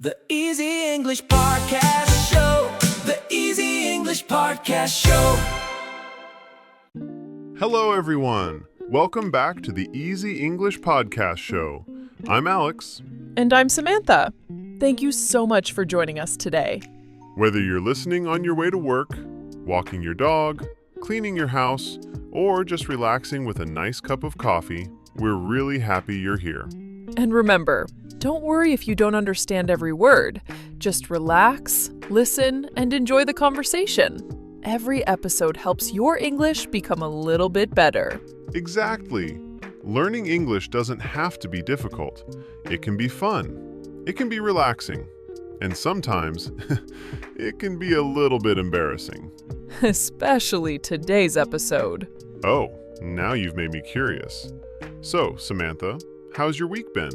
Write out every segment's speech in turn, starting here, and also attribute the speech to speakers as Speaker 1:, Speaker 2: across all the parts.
Speaker 1: The Easy English Podcast Show. The Easy English Podcast Show.
Speaker 2: Hello, everyone. Welcome back to the Easy English Podcast Show. I'm Alex.
Speaker 3: And I'm Samantha. Thank you so much for joining us today.
Speaker 2: Whether you're listening on your way to work, walking your dog, cleaning your house, or just relaxing with a nice cup of coffee, we're really happy you're here.
Speaker 3: And remember, don't worry if you don't understand every word. Just relax, listen, and enjoy the conversation. Every episode helps your English become a little bit better.
Speaker 2: Exactly. Learning English doesn't have to be difficult. It can be fun. It can be relaxing. And sometimes, it can be a little bit embarrassing.
Speaker 3: Especially today's episode.
Speaker 2: Oh, now you've made me curious. So, Samantha, how's your week been?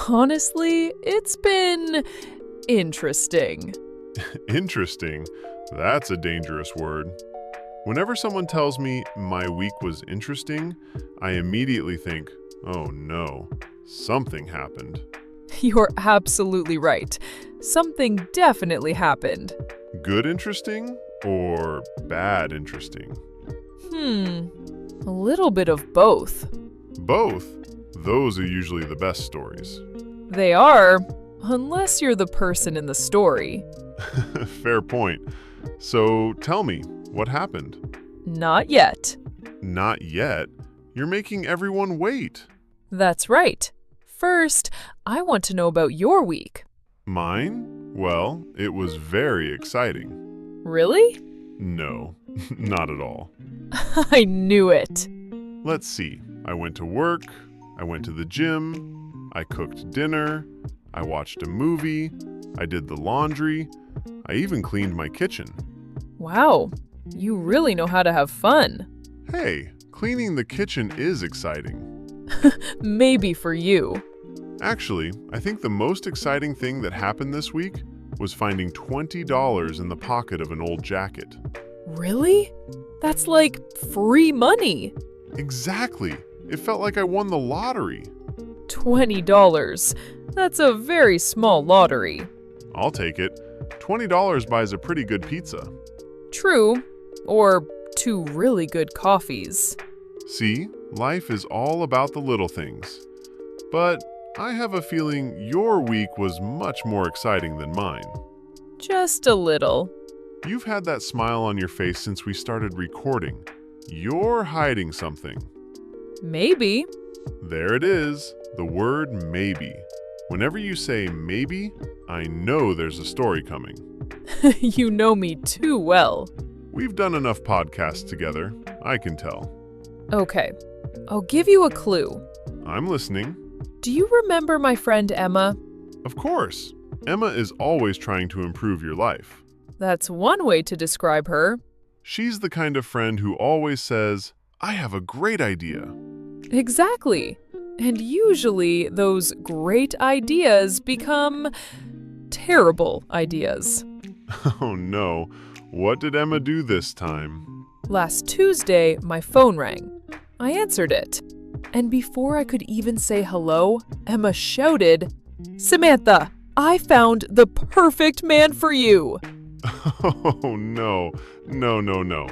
Speaker 3: Honestly, it's been interesting.
Speaker 2: Interesting? That's a dangerous word. Whenever someone tells me my week was interesting, I immediately think, oh no, something happened.
Speaker 3: You're absolutely right. Something definitely happened.
Speaker 2: Good interesting or bad interesting?
Speaker 3: A little bit of both.
Speaker 2: Both? Those are usually the best stories.
Speaker 3: They are, unless you're the person in the story.
Speaker 2: Fair point. So tell me, what happened?
Speaker 3: Not yet.
Speaker 2: Not yet? You're making everyone wait.
Speaker 3: That's right. First, I want to know about your week.
Speaker 2: Mine? Well, it was very exciting.
Speaker 3: Really?
Speaker 2: No, not at all.
Speaker 3: I knew it.
Speaker 2: Let's see. I went to work, I went to the gym, I cooked dinner, I watched a movie, I did the laundry, I even cleaned my kitchen.
Speaker 3: Wow, you really know how to have fun.
Speaker 2: Hey, cleaning the kitchen is exciting.
Speaker 3: Maybe for you.
Speaker 2: Actually, I think the most exciting thing that happened this week was finding $20 in the pocket of an old jacket.
Speaker 3: Really? That's like free money.
Speaker 2: Exactly. It felt like I won the lottery.
Speaker 3: $20. That's a very small lottery.
Speaker 2: I'll take it. $20 buys a pretty good pizza.
Speaker 3: True. Or 2 really good coffees.
Speaker 2: See, life is all about the little things. But I have a feeling your week was much more exciting than mine.
Speaker 3: Just a little.
Speaker 2: You've had that smile on your face since we started recording. You're hiding something.
Speaker 3: Maybe.
Speaker 2: There it is, the word maybe. Whenever you say maybe, I know there's a story coming.
Speaker 3: You know me too well.
Speaker 2: We've done enough podcasts together, I can tell.
Speaker 3: Okay, I'll give you a clue.
Speaker 2: I'm listening.
Speaker 3: Do you remember my friend Emma?
Speaker 2: Of course. Emma is always trying to improve your life.
Speaker 3: That's one way to describe her.
Speaker 2: She's the kind of friend who always says, I have a great idea.
Speaker 3: Exactly. And usually those great ideas become terrible ideas.
Speaker 2: Oh no, what did Emma do this time?
Speaker 3: Last Tuesday, my phone rang. I answered it. And before I could even say hello, Emma shouted, "Samantha, I found the perfect man for you."
Speaker 2: Oh no, no.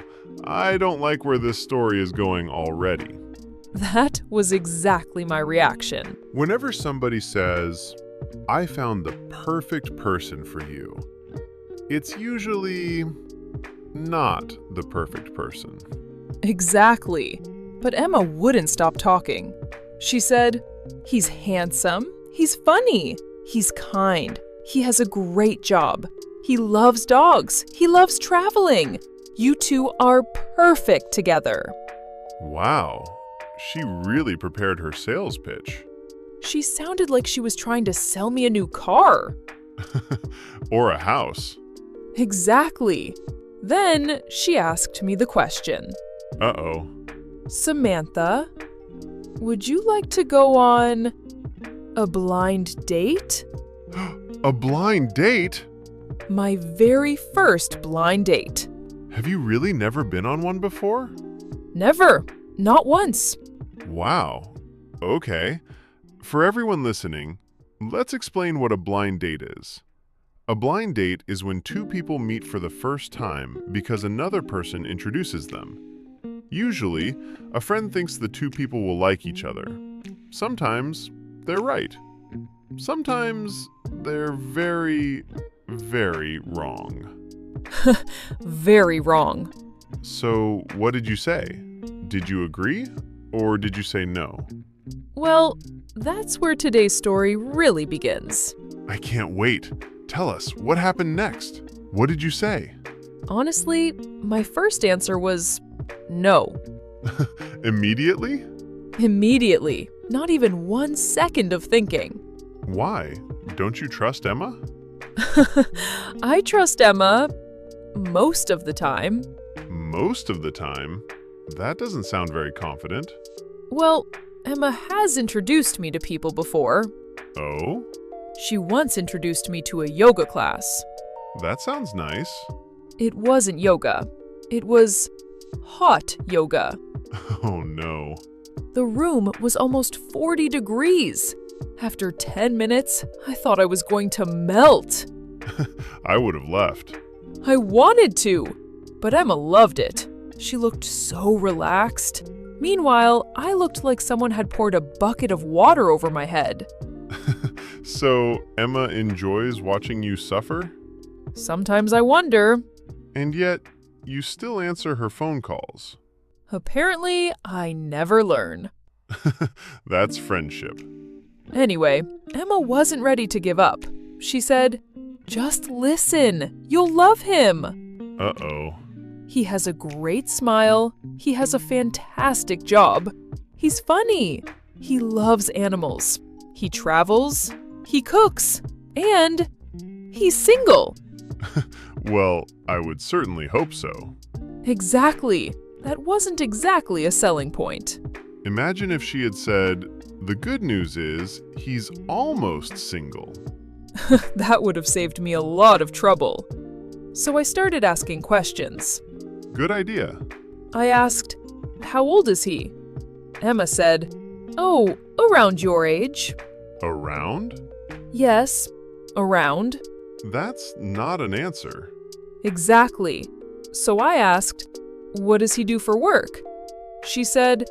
Speaker 2: I don't like where this story is going already.
Speaker 3: That was exactly my reaction.
Speaker 2: Whenever somebody says, I found the perfect person for you, it's usually not the perfect person.
Speaker 3: Exactly. But Emma wouldn't stop talking. She said, "He's handsome, he's funny, he's kind, he has a great job, he loves dogs, he loves traveling. You two are perfect together."
Speaker 2: Wow, she really prepared her sales pitch.
Speaker 3: She sounded like she was trying to sell me a new car.
Speaker 2: Or a house.
Speaker 3: Exactly. Then she asked me the question.
Speaker 2: Uh-oh.
Speaker 3: Samantha, would you like to go on a blind date?
Speaker 2: A blind date?
Speaker 3: My very first blind date.
Speaker 2: Have you really never been on one before?
Speaker 3: Never. Not once.
Speaker 2: Wow. Okay. For everyone listening, Let's explain what a blind date is. A blind date is when two people meet for the first time because another person introduces them. Usually, a friend thinks the two people will like each other. Sometimes they're right. Sometimes they're very, very wrong.
Speaker 3: Very wrong.
Speaker 2: So, what did you say? Did you agree, or did you say no?
Speaker 3: Well, that's where today's story really begins.
Speaker 2: I can't wait. Tell us, what happened next? What did you say?
Speaker 3: Honestly, my first answer was no.
Speaker 2: Immediately?
Speaker 3: Immediately. Not even 1 second of thinking.
Speaker 2: Why? Don't you trust Emma?
Speaker 3: I trust Emma most of the time.
Speaker 2: Most of the time? That doesn't sound very confident.
Speaker 3: Well, Emma has introduced me to people before.
Speaker 2: Oh?
Speaker 3: She once introduced me to a yoga class.
Speaker 2: That sounds nice.
Speaker 3: It wasn't yoga. It was hot yoga.
Speaker 2: Oh no.
Speaker 3: The room was almost 40 degrees. After 10 minutes, I thought I was going to melt.
Speaker 2: I would have left.
Speaker 3: I wanted to, but Emma loved it. She looked so relaxed. Meanwhile, I looked like someone had poured a bucket of water over my head.
Speaker 2: So, Emma enjoys watching you suffer?
Speaker 3: Sometimes I wonder.
Speaker 2: And yet, you still answer her phone calls.
Speaker 3: Apparently, I never learn.
Speaker 2: That's friendship.
Speaker 3: Anyway, Emma wasn't ready to give up. She said, "Just listen. You'll love him.
Speaker 2: Uh-oh.
Speaker 3: He has a great smile. He has a fantastic job. He's funny. He loves animals. He travels. He cooks. And he's single."
Speaker 2: Well, I would certainly hope so.
Speaker 3: Exactly. That wasn't exactly a selling point.
Speaker 2: Imagine if she had said, "The good news is he's almost single."
Speaker 3: That would have saved me a lot of trouble. So I started asking questions.
Speaker 2: Good idea.
Speaker 3: I asked, "How old is he?" Emma said, "Oh, around your age."
Speaker 2: Around?
Speaker 3: "Yes, around."
Speaker 2: That's not an answer.
Speaker 3: Exactly. So I asked, "What does he do for work?" She said,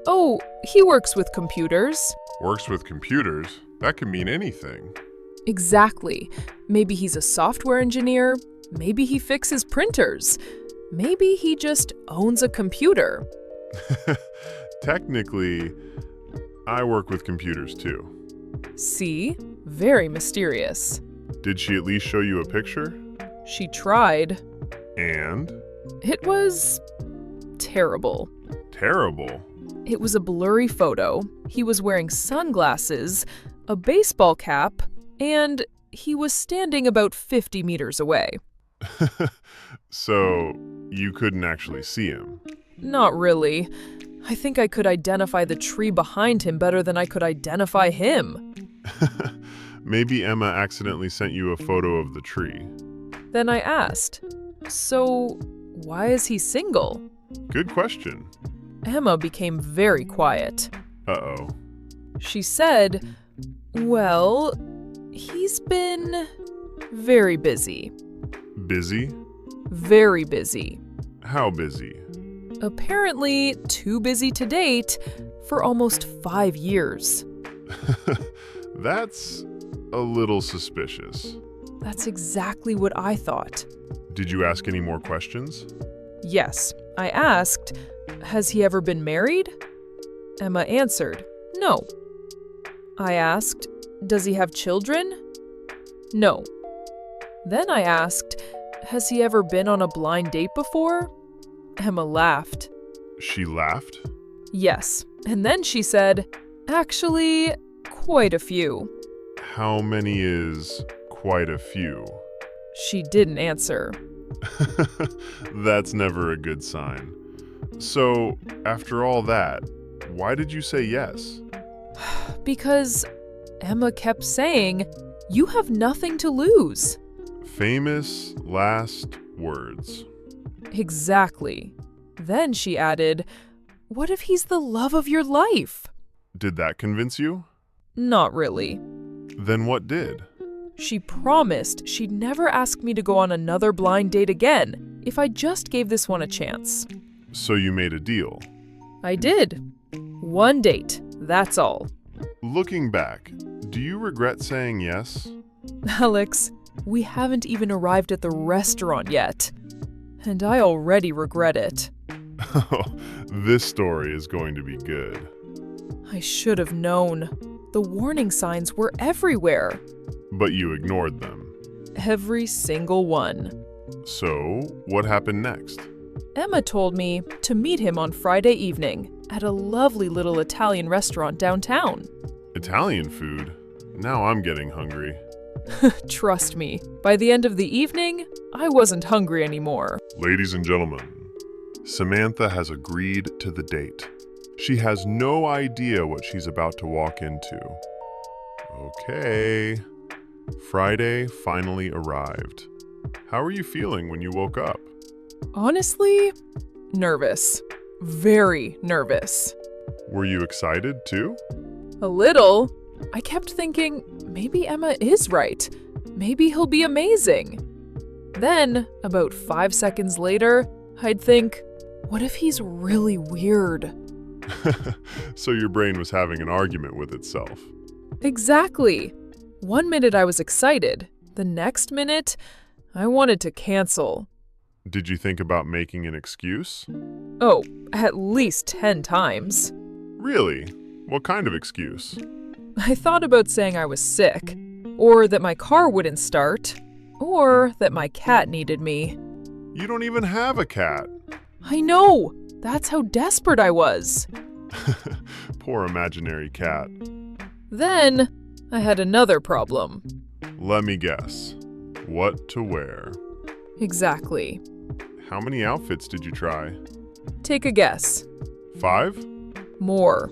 Speaker 3: "Oh, he works with computers."
Speaker 2: Works with computers? That could mean anything.
Speaker 3: Exactly. Maybe he's a software engineer. Maybe he fixes printers. Maybe he just owns a computer.
Speaker 2: Technically, I work with computers too.
Speaker 3: See? Very mysterious.
Speaker 2: Did she at least show you a picture?
Speaker 3: She tried.
Speaker 2: And?
Speaker 3: It was terrible.
Speaker 2: Terrible.
Speaker 3: It was a blurry photo. He was wearing sunglasses, a baseball cap, and he was standing about 50 meters away.
Speaker 2: So, you couldn't actually see him?
Speaker 3: Not really. I think I could identify the tree behind him better than I could identify him.
Speaker 2: Maybe Emma accidentally sent you a photo of the tree.
Speaker 3: Then I asked, "So, why is he single?"
Speaker 2: Good question.
Speaker 3: Emma became very quiet.
Speaker 2: Uh-oh.
Speaker 3: She said, "Well, he's been very busy.
Speaker 2: Busy?
Speaker 3: Very busy.
Speaker 2: How busy?
Speaker 3: Apparently too busy to date for almost 5 years."
Speaker 2: That's a little suspicious.
Speaker 3: That's exactly what I thought.
Speaker 2: Did you ask any more questions?
Speaker 3: Yes, I asked, "Has he ever been married?" Emma answered, "No." I asked, "Does he have children?" "No." Then I asked, "Has he ever been on a blind date before?" Emma laughed.
Speaker 2: She laughed?
Speaker 3: Yes, and then she said, "Actually, quite a few."
Speaker 2: How many is quite a few?
Speaker 3: She didn't answer.
Speaker 2: That's never a good sign. So, after all that, why did you say yes?
Speaker 3: Because Emma kept saying, "You have nothing to lose."
Speaker 2: Famous last words.
Speaker 3: Exactly. Then she added, "What if he's the love of your life?"
Speaker 2: Did that convince you?
Speaker 3: Not really.
Speaker 2: Then what did?
Speaker 3: She promised she'd never ask me to go on another blind date again if I just gave this one a chance.
Speaker 2: So you made a deal.
Speaker 3: I did. One date, that's all.
Speaker 2: Looking back, do you regret saying yes?
Speaker 3: Alex, we haven't even arrived at the restaurant yet. And I already regret it.
Speaker 2: This story is going to be good.
Speaker 3: I should have known. The warning signs were everywhere.
Speaker 2: But you ignored them.
Speaker 3: Every single one.
Speaker 2: So, what happened next?
Speaker 3: Emma told me to meet him on Friday evening at a lovely little Italian restaurant downtown.
Speaker 2: Italian food? Now I'm getting hungry.
Speaker 3: Trust me, by the end of the evening, I wasn't hungry anymore.
Speaker 2: Ladies and gentlemen, Samantha has agreed to the date. She has no idea what she's about to walk into. Okay. Friday finally arrived. How are you feeling when you woke up?
Speaker 3: Honestly, nervous. Very nervous.
Speaker 2: Were you excited too?
Speaker 3: A little. I kept thinking, maybe Emma is right. Maybe he'll be amazing. Then, about 5 seconds later, I'd think, what if he's really weird?
Speaker 2: So your brain was having an argument with itself.
Speaker 3: Exactly. 1 minute I was excited. The next minute, I wanted to cancel.
Speaker 2: Did you think about making an excuse?
Speaker 3: Oh, at least 10 times.
Speaker 2: Really? What kind of excuse?
Speaker 3: I thought about saying I was sick, or that my car wouldn't start, or that my cat needed me.
Speaker 2: You don't even have a cat.
Speaker 3: I know! That's how desperate I was.
Speaker 2: Poor imaginary cat.
Speaker 3: Then, I had another problem.
Speaker 2: Let me guess. What to wear?
Speaker 3: Exactly.
Speaker 2: How many outfits did you try?
Speaker 3: Take a guess.
Speaker 2: 5?
Speaker 3: More.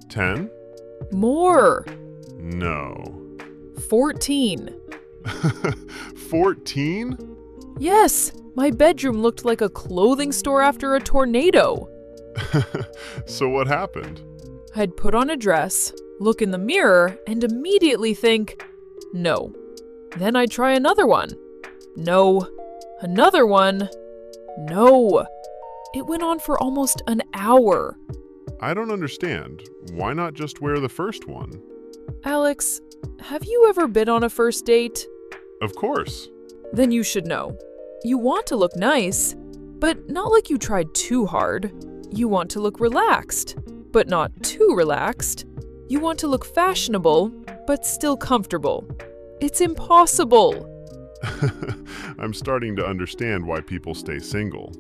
Speaker 2: 10?
Speaker 3: More.
Speaker 2: No.
Speaker 3: 14.
Speaker 2: 14?
Speaker 3: Yes, my bedroom looked like a clothing store after a tornado.
Speaker 2: So what happened?
Speaker 3: I'd put on a dress, look in the mirror, and immediately think, no. Then I'd try another one. No. Another one. No. It went on for almost an hour.
Speaker 2: I don't understand. Why not just wear the first one?
Speaker 3: Alex, have you ever been on a first date?
Speaker 2: Of course.
Speaker 3: Then you should know. You want to look nice, but not like you tried too hard. You want to look relaxed, but not too relaxed. You want to look fashionable, but still comfortable. It's impossible.
Speaker 2: I'm starting to understand why people stay single.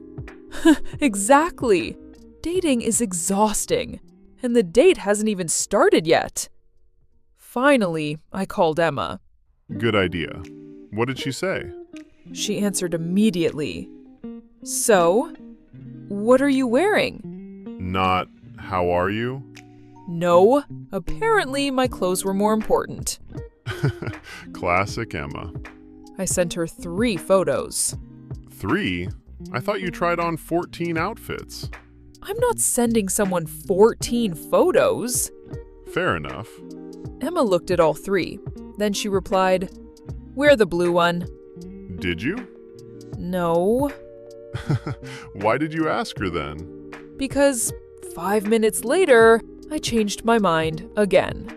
Speaker 3: Exactly. Dating is exhausting, and the date hasn't even started yet. Finally, I called Emma.
Speaker 2: Good idea. What did she say?
Speaker 3: She answered immediately. So, what are you wearing?
Speaker 2: Not, how are you?
Speaker 3: No, apparently my clothes were more important.
Speaker 2: Classic Emma.
Speaker 3: I sent her 3 photos.
Speaker 2: 3? I thought you tried on 14 outfits.
Speaker 3: I'm not sending someone 14 photos.
Speaker 2: Fair enough.
Speaker 3: Emma looked at all 3. Then she replied, "Wear the blue one."
Speaker 2: Did you?
Speaker 3: No,
Speaker 2: Why did you ask her then?
Speaker 3: because 5 minutes later, I changed my mind again.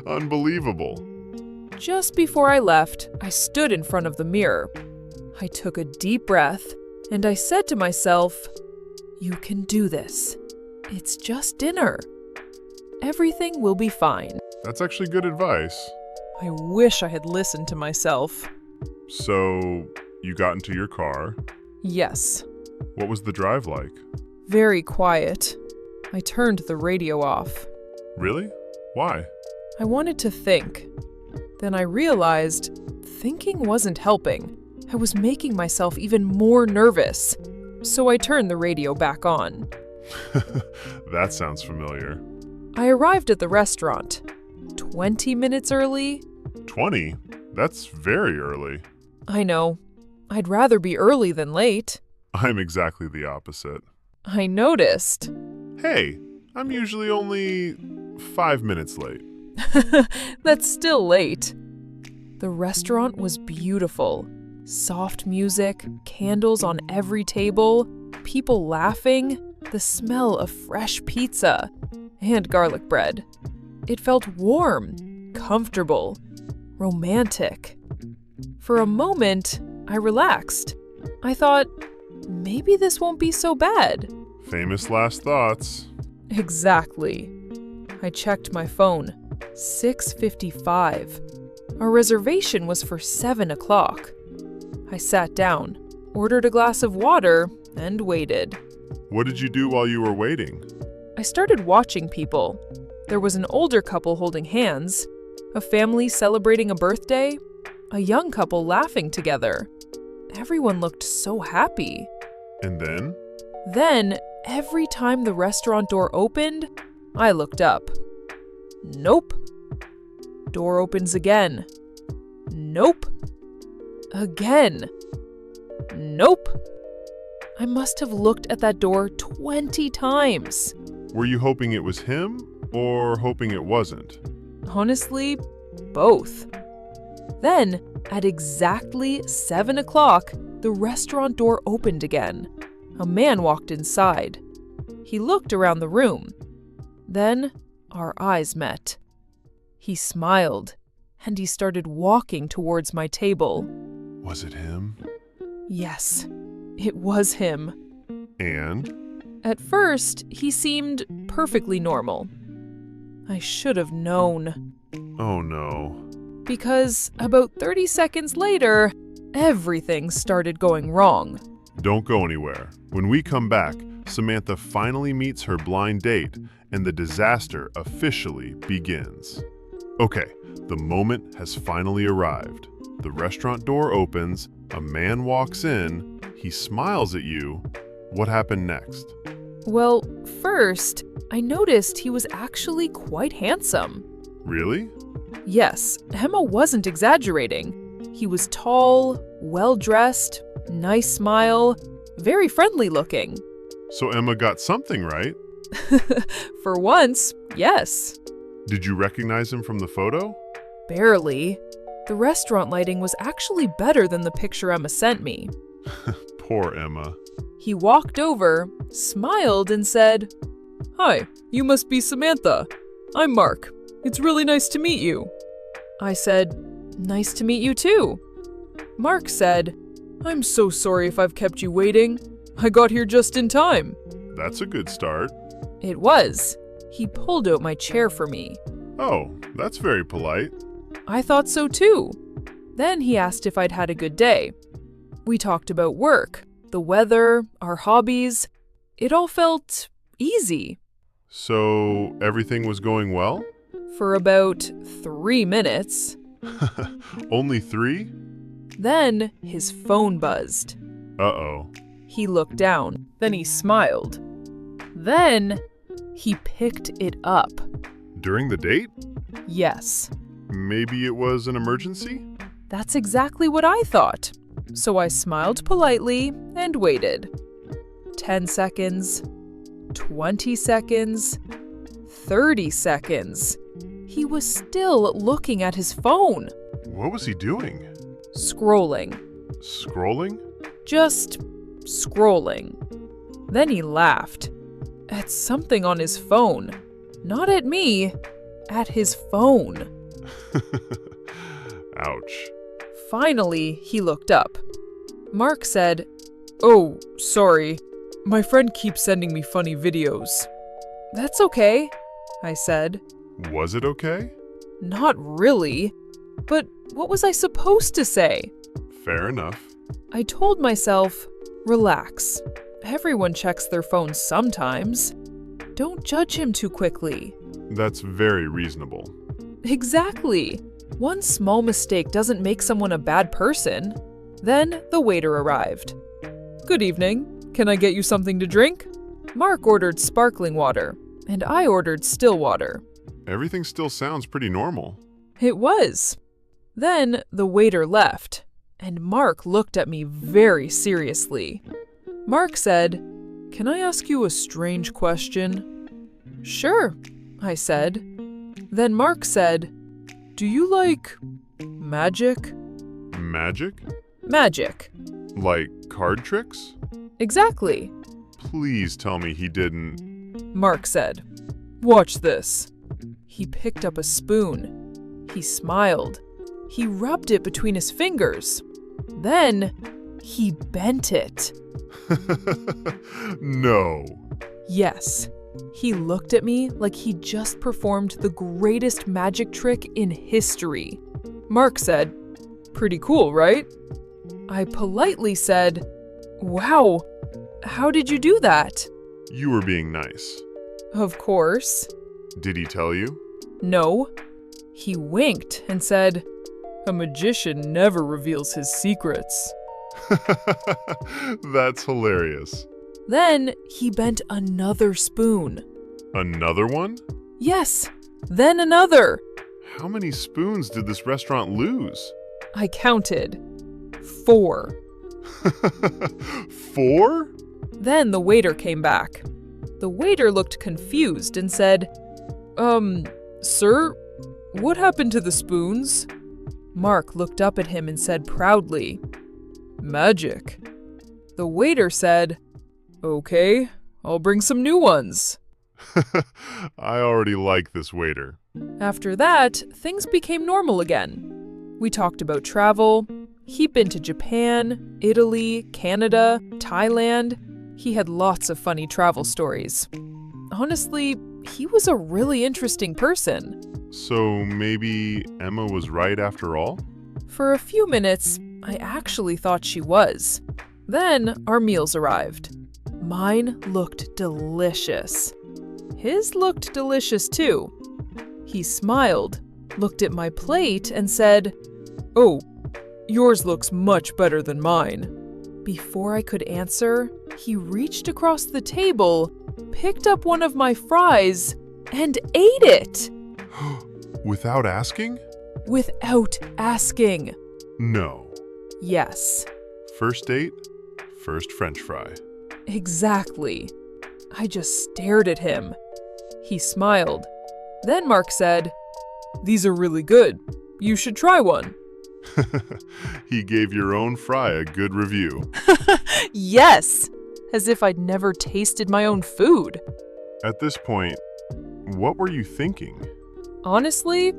Speaker 2: Unbelievable.
Speaker 3: Just before I left, I stood in front of the mirror. I took a deep breath, and I said to myself, "You can do this. It's just dinner. Everything will be fine."
Speaker 2: That's actually good advice.
Speaker 3: I wish I had listened to myself.
Speaker 2: So, you got into your car.
Speaker 3: Yes,
Speaker 2: What was the drive like?
Speaker 3: very quiet. I turned the radio off.
Speaker 2: Really? Why?
Speaker 3: I wanted to think. Then I realized thinking wasn't helping. I was making myself even more nervous. So I turned the radio back on.
Speaker 2: That sounds familiar.
Speaker 3: I arrived at the restaurant. 20 minutes early?
Speaker 2: 20? That's very early.
Speaker 3: I know. I'd rather be early than late.
Speaker 2: I'm exactly the opposite.
Speaker 3: I noticed.
Speaker 2: Hey, I'm usually only 5 minutes late.
Speaker 3: That's still late. The restaurant was beautiful. Soft music, candles on every table, people laughing, the smell of fresh pizza, and garlic bread. It felt warm, comfortable, romantic. For a moment, I relaxed. I thought, maybe this won't be so bad.
Speaker 2: Famous last thoughts.
Speaker 3: Exactly. I checked my phone. 6:55. Our reservation was for 7 o'clock. I sat down, ordered a glass of water, and waited.
Speaker 2: What did you do while you were waiting?
Speaker 3: I started watching people. There was an older couple holding hands, a family celebrating a birthday, a young couple laughing together. Everyone looked so happy.
Speaker 2: And then?
Speaker 3: Then, every time the restaurant door opened, I looked up. Nope. Door opens again. Nope. Again. Nope. I must have looked at that door 20 times.
Speaker 2: Were you hoping it was him or hoping it wasn't?
Speaker 3: Honestly, both. Then, at exactly 7 o'clock, the restaurant door opened again. A man walked inside. He looked around the room. Then, our eyes met. He smiled, and he started walking towards my table.
Speaker 2: Was it him?
Speaker 3: Yes, it was him.
Speaker 2: And?
Speaker 3: At first, he seemed perfectly normal. I should have known.
Speaker 2: Oh no.
Speaker 3: Because about 30 seconds later, everything started going wrong.
Speaker 2: Don't go anywhere. When we come back, Samantha finally meets her blind date, and the disaster officially begins. Okay, the moment has finally arrived. The restaurant door opens, a man walks in, he smiles at you. What happened next?
Speaker 3: Well, first, I noticed he was actually quite handsome.
Speaker 2: Really?
Speaker 3: Yes, Emma wasn't exaggerating. He was tall, well-dressed, nice smile, very friendly looking.
Speaker 2: So Emma got something right.
Speaker 3: For once, yes.
Speaker 2: Did you recognize him from the photo?
Speaker 3: Barely. The restaurant lighting was actually better than the picture Emma sent me.
Speaker 2: Poor Emma.
Speaker 3: He walked over, smiled, and said, "Hi, you must be Samantha. I'm Mark. It's really nice to meet you." I said, "Nice to meet you too." Mark said, "I'm so sorry if I've kept you waiting. I got here just in time."
Speaker 2: That's a good start.
Speaker 3: It was. He pulled out my chair for me.
Speaker 2: Oh, that's very polite.
Speaker 3: I thought so too. Then he asked if I'd had a good day. We talked about work, the weather, our hobbies. It all felt easy.
Speaker 2: So, everything was going well?
Speaker 3: For about 3 minutes.
Speaker 2: Only 3?
Speaker 3: Then his phone buzzed.
Speaker 2: Uh-oh.
Speaker 3: He looked down. Then he smiled. Then he picked it up.
Speaker 2: During the date?
Speaker 3: Yes.
Speaker 2: Maybe it was an emergency?
Speaker 3: That's exactly what I thought. So I smiled politely and waited. 10 seconds, 20 seconds, 30 seconds. He was still looking at his phone.
Speaker 2: What was he doing?
Speaker 3: Scrolling.
Speaker 2: Scrolling?
Speaker 3: Just scrolling. Then he laughed. At something on his phone. Not at me. At his phone.
Speaker 2: Ouch.
Speaker 3: Finally, he looked up. Mark said, "Oh, sorry. My friend keeps sending me funny videos." "That's okay," I said.
Speaker 2: Was it okay?
Speaker 3: Not really. But what was I supposed to say?
Speaker 2: Fair enough.
Speaker 3: I told myself, relax. Everyone checks their phones sometimes. Don't judge him too quickly.
Speaker 2: That's very reasonable.
Speaker 3: Exactly. One small mistake doesn't make someone a bad person. Then the waiter arrived. "Good evening. Can I get you something to drink?" Mark ordered sparkling water, and I ordered still water.
Speaker 2: Everything still sounds pretty normal.
Speaker 3: It was. Then the waiter left, and Mark looked at me very seriously. Mark said, "Can I ask you a strange question?" "Sure," I said. Then Mark said, "Do you like magic?"
Speaker 2: Magic?
Speaker 3: Magic.
Speaker 2: Like card tricks?
Speaker 3: Exactly.
Speaker 2: Please tell me he didn't.
Speaker 3: Mark said, "Watch this." He picked up a spoon. He smiled. He rubbed it between his fingers. Then he bent it.
Speaker 2: No.
Speaker 3: Yes. He looked at me like he just performed the greatest magic trick in history. Mark said, "Pretty cool, right?" I politely said, "Wow, how did you do that?"
Speaker 2: You were being nice.
Speaker 3: Of course.
Speaker 2: Did he tell you?
Speaker 3: No. He winked and said, "A magician never reveals his secrets."
Speaker 2: That's hilarious.
Speaker 3: Then he bent another spoon.
Speaker 2: Another one?
Speaker 3: Yes, then another.
Speaker 2: How many spoons did this restaurant lose?
Speaker 3: I counted. 4.
Speaker 2: 4?
Speaker 3: Then the waiter came back. The waiter looked confused and said, Sir, what happened to the spoons?" Mark looked up at him and said proudly, "Magic." The waiter said, "Okay, I'll bring some new ones."
Speaker 2: I already like this waiter.
Speaker 3: After that, things became normal again. We talked about travel. He'd been to Japan, Italy, Canada, Thailand. He had lots of funny travel stories. Honestly, he was a really interesting person.
Speaker 2: So maybe Emma was right after all?
Speaker 3: For a few minutes, I actually thought she was. Then our meals arrived. Mine looked delicious. His looked delicious too. He smiled, looked at my plate, and said, "Oh, yours looks much better than mine." Before I could answer, he reached across the table, picked up one of my fries, and ate it.
Speaker 2: Without asking?
Speaker 3: Without asking.
Speaker 2: No.
Speaker 3: Yes.
Speaker 2: First date, first French fry.
Speaker 3: Exactly. I just stared at him. He smiled. Then Mark said, "These are really good. You should try one."
Speaker 2: He gave your own fry a good review.
Speaker 3: Yes! As if I'd never tasted my own food.
Speaker 2: At this point, what were you thinking?
Speaker 3: Honestly,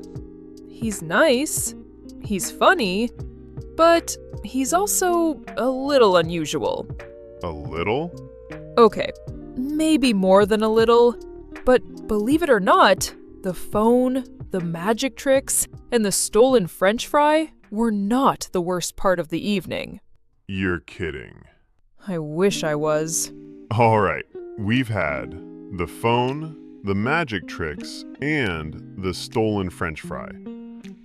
Speaker 3: he's nice. He's funny. But he's also a little unusual.
Speaker 2: A little?
Speaker 3: Okay, maybe more than a little. But believe it or not, the phone, the magic tricks, and the stolen French fry were not the worst part of the evening.
Speaker 2: You're kidding.
Speaker 3: I wish I was.
Speaker 2: All right, we've had the phone, the magic tricks, and the stolen French fry.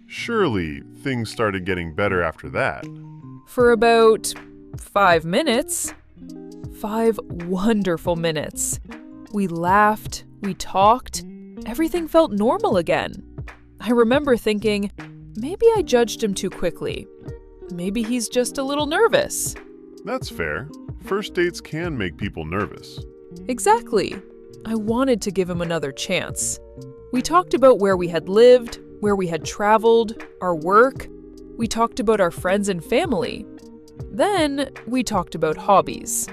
Speaker 2: Surely things started getting better after that.
Speaker 3: For about 5 minutes. 5 wonderful minutes. We laughed, we talked, everything felt normal again. I remember thinking, maybe I judged him too quickly. Maybe he's just a little nervous.
Speaker 2: That's fair. First dates can make people nervous.
Speaker 3: Exactly. I wanted to give him another chance. We talked about where we had lived, where we had traveled, our work. We talked about our friends and family. Then we talked about hobbies.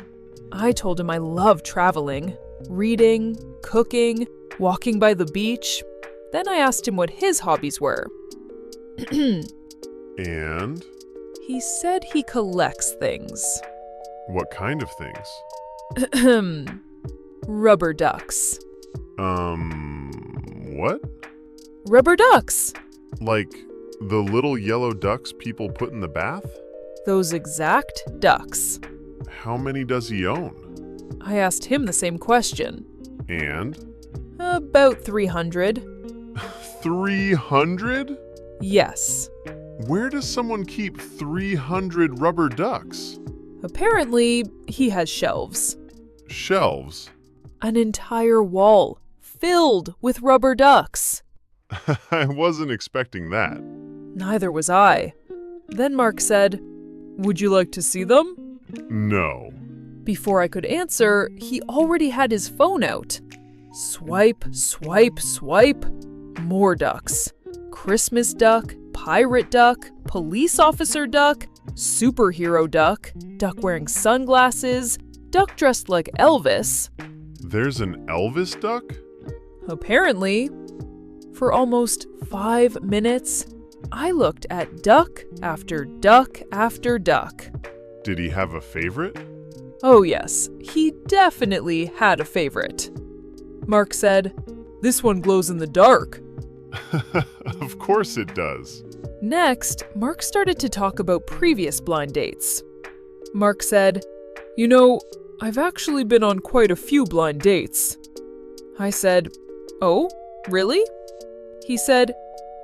Speaker 3: I told him I love traveling, reading, cooking, walking by the beach. Then I asked him what his hobbies were.
Speaker 2: And?
Speaker 3: He said he collects things.
Speaker 2: What kind of things?
Speaker 3: Rubber ducks.
Speaker 2: What?
Speaker 3: Rubber ducks!
Speaker 2: Like the little yellow ducks people put in the bath?
Speaker 3: Those exact ducks.
Speaker 2: How many does he own?
Speaker 3: I asked him the same question.
Speaker 2: And?
Speaker 3: About 300.
Speaker 2: 300?
Speaker 3: Yes.
Speaker 2: Where does someone keep 300 rubber ducks?
Speaker 3: Apparently, he has shelves.
Speaker 2: Shelves?
Speaker 3: An entire wall filled with rubber ducks.
Speaker 2: I wasn't expecting that.
Speaker 3: Neither was I. Then Mark said, "Would you like to see them?"
Speaker 2: No.
Speaker 3: Before I could answer, he already had his phone out. Swipe, swipe, swipe. more ducks. Christmas duck, pirate duck, police officer duck, superhero duck, duck wearing sunglasses, duck dressed like Elvis.
Speaker 2: There's an Elvis duck?
Speaker 3: Apparently. For almost 5 minutes, I looked at duck after duck after duck.
Speaker 2: Did he have a favorite?
Speaker 3: Oh yes, he definitely had a favorite. Mark said, "This one glows in the dark."
Speaker 2: Of course it does.
Speaker 3: Next, Mark started to talk about previous blind dates. Mark said, "You know, I've actually been on quite a few blind dates." I said, "Oh, really?" He said,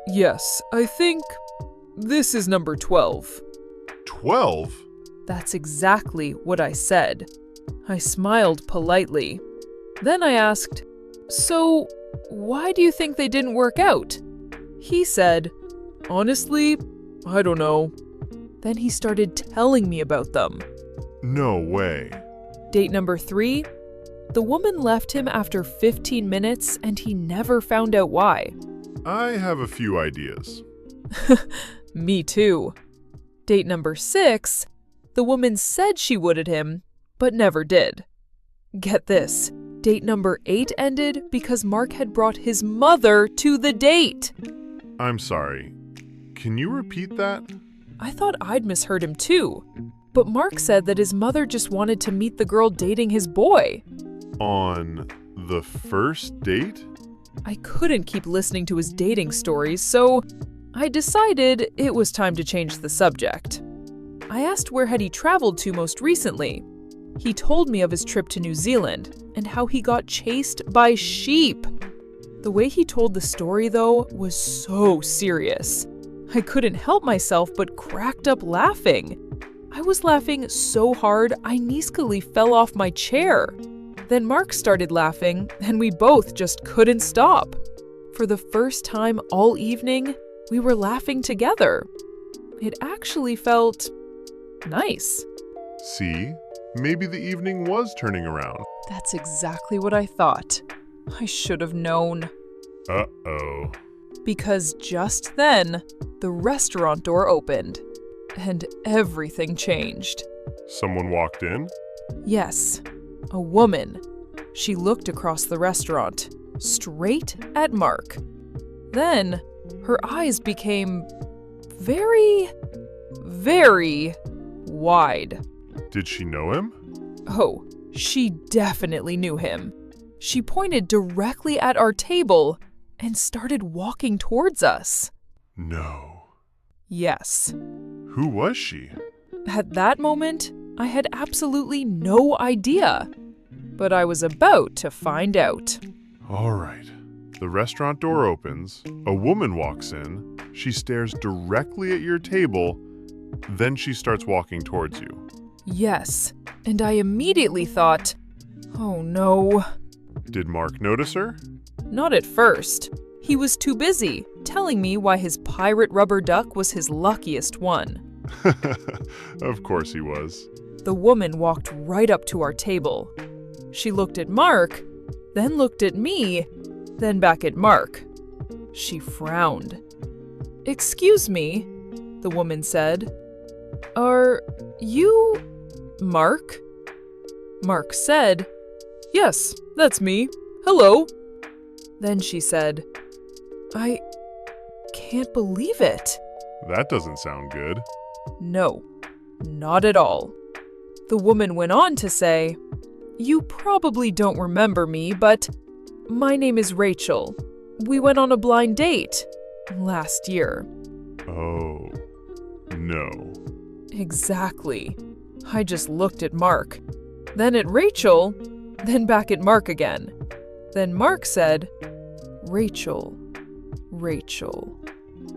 Speaker 3: "Yes, I think this is number 12.
Speaker 2: 12?
Speaker 3: That's exactly what I said. I smiled politely. Then I asked, "So, why do you think they didn't work out?" He said, "Honestly, I don't know." Then he started telling me about them.
Speaker 2: No way.
Speaker 3: Date number 3, the woman left him after 15 minutes and he never found out why.
Speaker 2: I have a few ideas.
Speaker 3: Me too. Date number 6, the woman said she would at him, but never did. Get this, date number 8 ended because Mark had brought his mother to the date.
Speaker 2: I'm sorry. Can you repeat that?
Speaker 3: I thought I'd misheard him too, but Mark said that his mother just wanted to meet the girl dating his boy.
Speaker 2: On the first date?
Speaker 3: I couldn't keep listening to his dating stories, so I decided it was time to change the subject. I asked where had he traveled to most recently. He told me of his trip to New Zealand and how he got chased by sheep. The way he told the story, though, was so serious. I couldn't help myself but cracked up laughing. I was laughing so hard I niskily fell off my chair. Then Mark started laughing, and we both just couldn't stop. For the first time all evening, we were laughing together. It actually felt nice.
Speaker 2: See? Maybe the evening was turning around.
Speaker 3: That's exactly what I thought. I should have known.
Speaker 2: Uh-oh.
Speaker 3: Because just then, the restaurant door opened, and everything changed.
Speaker 2: Someone walked in?
Speaker 3: Yes, a woman. She looked across the restaurant, straight at Mark. Then, her eyes became very, very wide.
Speaker 2: Did she know him?
Speaker 3: Oh, she definitely knew him. She pointed directly at our table and started walking towards us.
Speaker 2: No.
Speaker 3: Yes.
Speaker 2: Who was she?
Speaker 3: At that moment, I had absolutely no idea. But I was about to find out.
Speaker 2: All right. The restaurant door opens, a woman walks in, she stares directly at your table, then she starts walking towards you.
Speaker 3: Yes, and I immediately thought, oh no.
Speaker 2: Did Mark notice her?
Speaker 3: Not at first. He was too busy telling me why his pirate rubber duck was his luckiest one.
Speaker 2: Of course he was.
Speaker 3: The woman walked right up to our table. She looked at Mark, then looked at me, then back at Mark. She frowned. "Excuse me," the woman said. "Are you Mark?" Mark said, "Yes, that's me. Hello." Then she said, "I can't believe it."
Speaker 2: That doesn't sound good.
Speaker 3: No, not at all. The woman went on to say, "You probably don't remember me, but my name is Rachel. We went on a blind date last year."
Speaker 2: Oh, no.
Speaker 3: Exactly. I just looked at Mark, then at Rachel, then back at Mark again. Then Mark said, "Rachel, Rachel."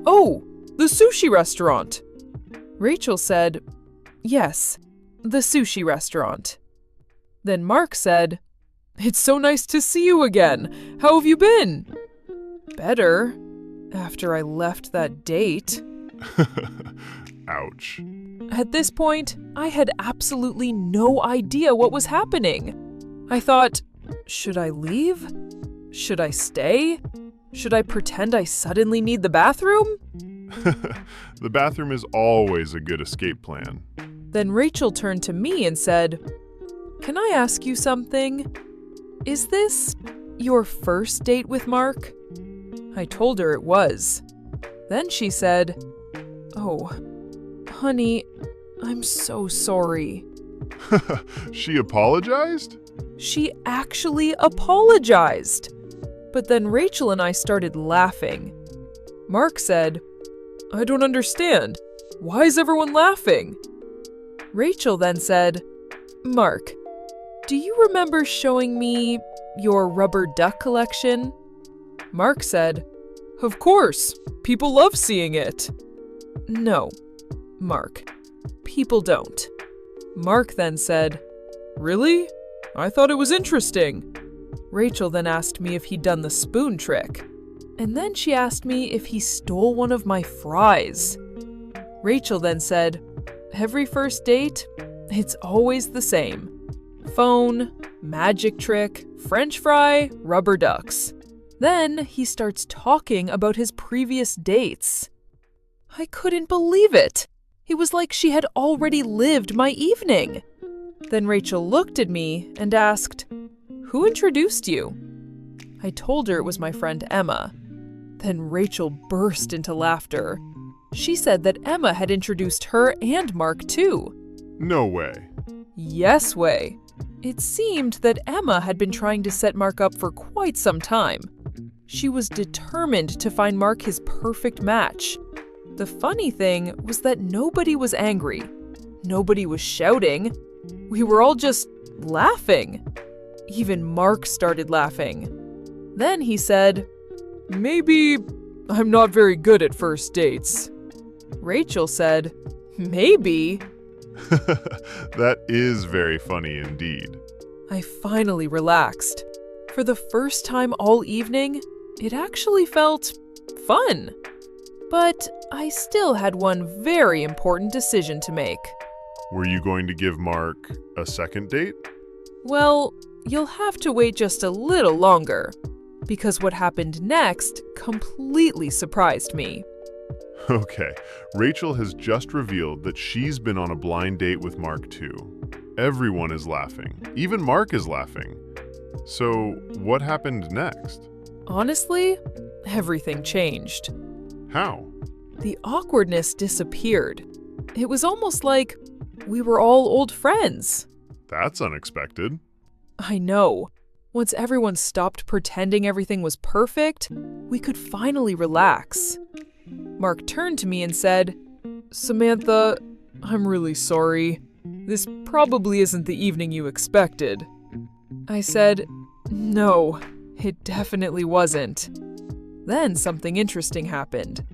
Speaker 3: "Oh, the sushi restaurant." Rachel said, "Yes, the sushi restaurant." Then Mark said, "It's so nice to see you again. How have you been?" "Better, after I left that date."
Speaker 2: Ouch.
Speaker 3: At this point, I had absolutely no idea what was happening. I thought, should I leave? Should I stay? Should I pretend I suddenly need the bathroom?
Speaker 2: The bathroom is always a good escape plan.
Speaker 3: Then Rachel turned to me and said, "Can I ask you something? Is this your first date with Mark?" I told her it was. Then she said, "Oh, honey, I'm so sorry."
Speaker 2: She apologized?
Speaker 3: She actually apologized. But then Rachel and I started laughing. Mark said, "I don't understand. Why is everyone laughing?" Rachel then said, "Mark, do you remember showing me your rubber duck collection?" Mark said, "Of course. People love seeing it." "No, Mark, people don't." Mark then said, "Really? I thought it was interesting." Rachel then asked me if he'd done the spoon trick. And then she asked me if he stole one of my fries. Rachel then said, "Every first date, it's always the same. Phone, magic trick, French fry, rubber ducks." Then he starts talking about his previous dates. I couldn't believe it. It was like she had already lived my evening. Then Rachel looked at me and asked, "Who introduced you?" I told her it was my friend Emma. Then Rachel burst into laughter. She said that Emma had introduced her and Mark too.
Speaker 2: No way.
Speaker 3: Yes way. It seemed that Emma had been trying to set Mark up for quite some time. She was determined to find Mark his perfect match. The funny thing was that nobody was angry. Nobody was shouting. We were all just laughing. Even Mark started laughing. Then he said, "Maybe I'm not very good at first dates." Rachel said, "Maybe."
Speaker 2: That is very funny indeed.
Speaker 3: I finally relaxed. For the first time all evening, it actually felt fun. But I still had one very important decision to make.
Speaker 2: Were you going to give Mark a second date?
Speaker 3: Well, you'll have to wait just a little longer, because what happened next completely surprised me.
Speaker 2: Okay, Rachel has just revealed that she's been on a blind date with Mark too. Everyone is laughing. Even Mark is laughing. So, what happened next?
Speaker 3: Honestly, everything changed.
Speaker 2: How?
Speaker 3: The awkwardness disappeared. It was almost like we were all old friends.
Speaker 2: That's unexpected.
Speaker 3: I know. Once everyone stopped pretending everything was perfect, we could finally relax. Mark turned to me and said, "Samantha, I'm really sorry. This probably isn't the evening you expected." I said, "No, it definitely wasn't." Then something interesting happened.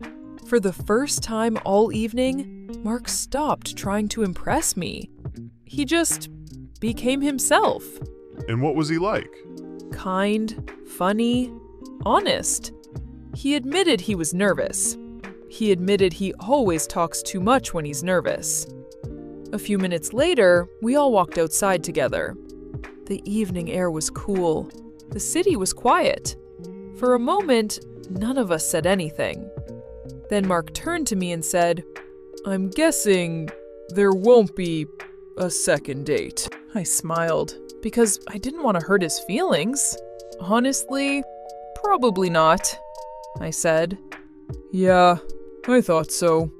Speaker 3: For the first time all evening, Mark stopped trying to impress me. He just became himself.
Speaker 2: And what was he like?
Speaker 3: Kind, funny, honest. He admitted he was nervous. He admitted he always talks too much when he's nervous. A few minutes later, we all walked outside together. The evening air was cool. The city was quiet. For a moment, none of us said anything. Then Mark turned to me and said, "I'm guessing there won't be a second date." I smiled, because I didn't want to hurt his feelings. "Honestly, probably not," I said. "Yeah, I thought so,"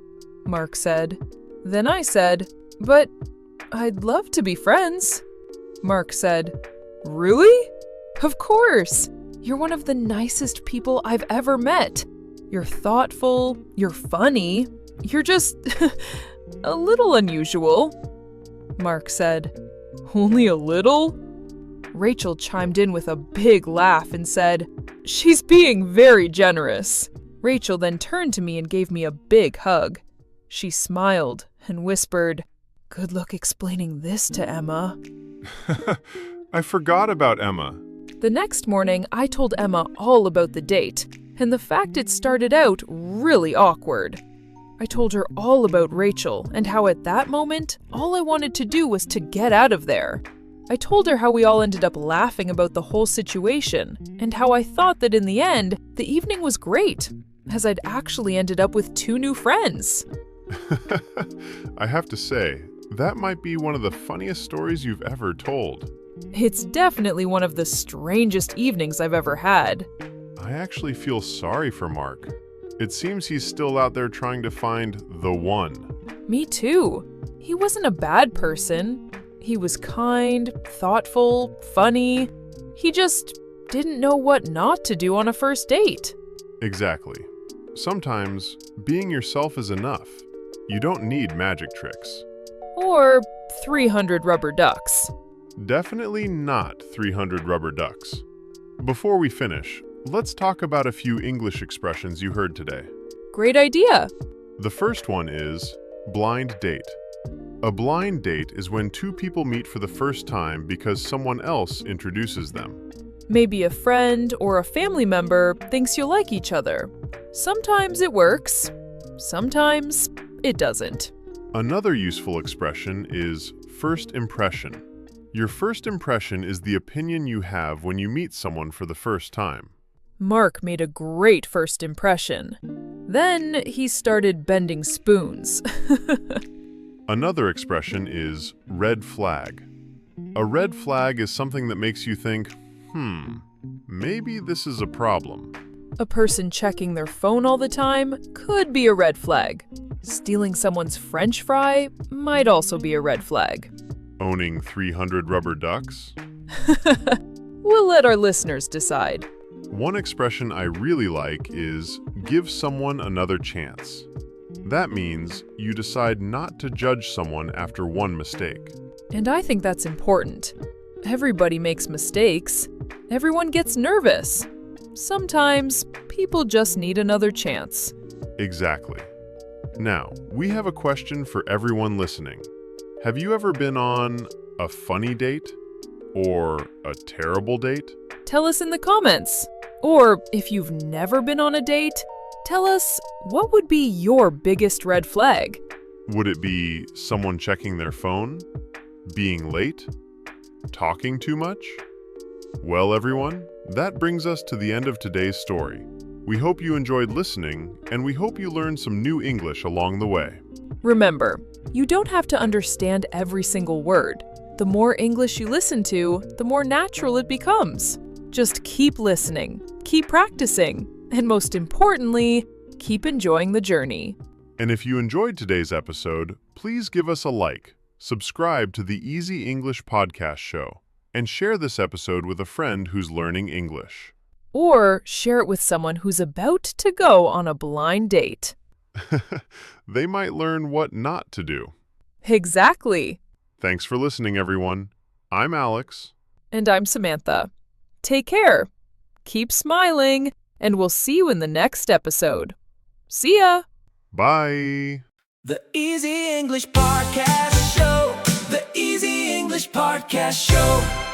Speaker 3: Mark said. Then I said, "But I'd love to be friends." Mark said, "Really? Of course. You're one of the nicest people I've ever met. You're thoughtful, you're funny, you're just a little unusual." Mark said, "Only a little?" Rachel chimed in with a big laugh and said, "She's being very generous." Rachel then turned to me and gave me a big hug. She smiled and whispered, "Good luck explaining this to Emma."
Speaker 2: I forgot about Emma.
Speaker 3: The next morning, I told Emma all about the date and the fact it started out really awkward. I told her all about Rachel and how at that moment, all I wanted to do was to get out of there. I told her how we all ended up laughing about the whole situation, and how I thought that in the end, the evening was great, as I'd actually ended up with 2 new friends.
Speaker 2: I have to say, that might be one of the funniest stories you've ever told.
Speaker 3: It's definitely one of the strangest evenings I've ever had.
Speaker 2: I actually feel sorry for Mark. It seems he's still out there trying to find the one.
Speaker 3: Me too. He wasn't a bad person. He was kind, thoughtful, funny. He just didn't know what not to do on a first date.
Speaker 2: Exactly. Sometimes being yourself is enough. You don't need magic tricks.
Speaker 3: Or 300 rubber ducks.
Speaker 2: Definitely not 300 rubber ducks. Before we finish, let's talk about a few English expressions you heard today.
Speaker 3: Great idea.
Speaker 2: The first one is blind date. A blind date is when 2 people meet for the first time because someone else introduces them.
Speaker 3: Maybe a friend or a family member thinks you like each other. Sometimes it works. Sometimes it doesn't.
Speaker 2: Another useful expression is first impression. Your first impression is the opinion you have when you meet someone for the first time.
Speaker 3: Mark made a great first impression. Then he started bending spoons.
Speaker 2: Another expression is red flag. A red flag is something that makes you think, maybe this is a problem.
Speaker 3: A person checking their phone all the time could be a red flag. Stealing someone's French fry might also be a red flag.
Speaker 2: Owning 300 rubber ducks?
Speaker 3: We'll let our listeners decide.
Speaker 2: One expression I really like is give someone another chance. That means you decide not to judge someone after one mistake.
Speaker 3: And I think that's important. Everybody makes mistakes. Everyone gets nervous. Sometimes people just need another chance.
Speaker 2: Exactly. Now, we have a question for everyone listening. Have you ever been on a funny date or a terrible date?
Speaker 3: Tell us in the comments. Or if you've never been on a date, tell us what would be your biggest red flag.
Speaker 2: Would it be someone checking their phone? Being late? Talking too much? Well, everyone, that brings us to the end of today's story. We hope you enjoyed listening, and we hope you learned some new English along the way.
Speaker 3: Remember, you don't have to understand every single word. The more English you listen to, the more natural it becomes. Just keep listening, keep practicing, and most importantly, keep enjoying the journey.
Speaker 2: And if you enjoyed today's episode, please give us a like, subscribe to the Easy English Podcast Show, and share this episode with a friend who's learning English.
Speaker 3: Or share it with someone who's about to go on a blind date.
Speaker 2: They might learn what not to do.
Speaker 3: Exactly.
Speaker 2: Thanks for listening, everyone. I'm Alex.
Speaker 3: And I'm Samantha. Take care, keep smiling, and we'll see you in the next episode. See ya!
Speaker 2: Bye!
Speaker 1: The Easy English Podcast Show. The Easy English Podcast Show.